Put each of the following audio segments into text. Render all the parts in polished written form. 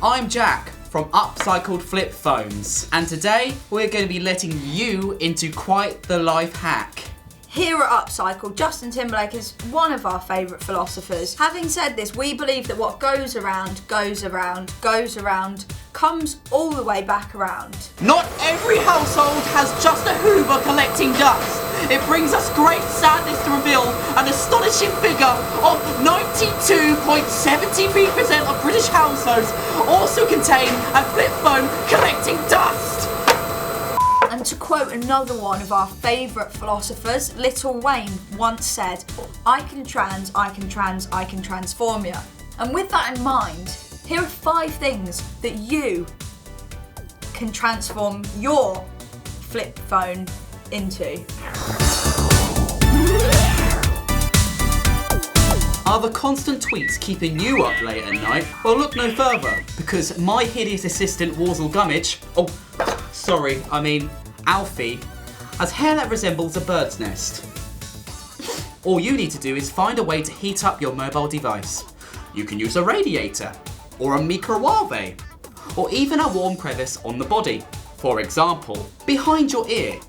I'm Jack from Upcycled Flip Phones, and today we're going to be letting you into quite the life hack. Here at Upcycled, Justin Timberlake is one of our favourite philosophers. Having said this, we believe that what goes around, goes around, goes around, comes all the way back around. Not every household has just a Hoover collecting dust. It brings us great sadness to reveal an astonishing figure of 92.73% of British households also contain a flip phone collecting dust. And to quote another one of our favourite philosophers, Little Wayne once said, I can transform you. And with that in mind, here are 5 things that you can transform your flip phone into. Are the constant tweets keeping you up late at night? Well, look no further, because my hideous assistant Warzel Gummidge, Alfie, has hair that resembles a bird's nest. All you need to do is find a way to heat up your mobile device. You can use a radiator, or a microwave, or even a warm crevice on the body. For example, behind your ear,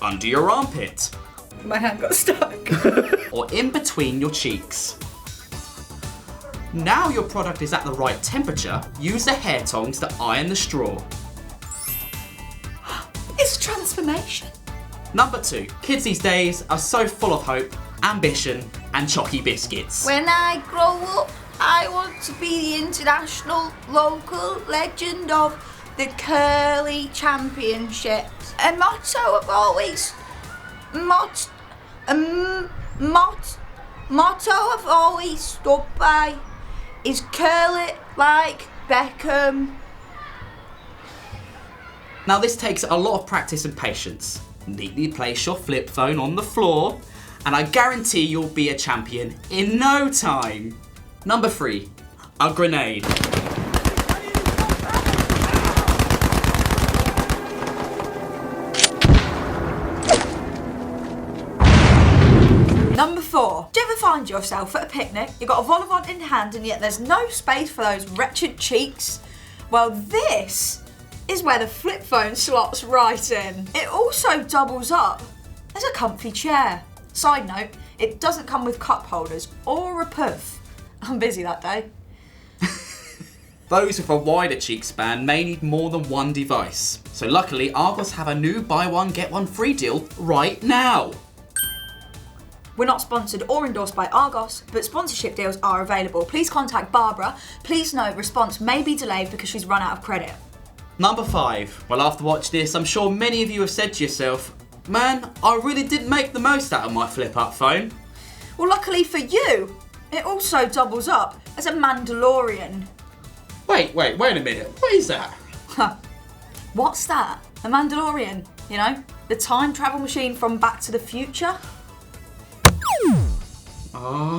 under your armpit, My hand got stuck. or in between your cheeks. Now your product is at the right temperature, use the hair tongs to iron the straw. It's a transformation. Number 2, kids these days are so full of hope, ambition, and chalky biscuits. When I grow up, I want to be the international local legend of the curly championships. A motto I've always stood by is curl it like Beckham. Now this takes a lot of practice and patience. Neatly place your flip phone on the floor, and I guarantee you'll be a champion in no time. Number 3, a grenade. Number 4. Do you ever find yourself at a picnic, you've got a vol au vent in hand and yet there's no space for those wretched cheeks? Well, this is where the flip phone slots right in. It also doubles up as a comfy chair. Side note, it doesn't come with cup holders or a puff. I'm busy that day. Those with a wider cheek span may need more than one device. So luckily, Argos have a new buy one get one free deal right now. We're not sponsored or endorsed by Argos, but sponsorship deals are available. Please contact Barbara. Please note response may be delayed because she's run out of credit. Number 5. Well, after watching this, I'm sure many of you have said to yourself, man, I really did make the most out of my flip-up phone. Well, luckily for you, it also doubles up as a Mandalorian. Wait a minute, what is that? What's that? A Mandalorian, you know? The time travel machine from Back to the Future? Oh.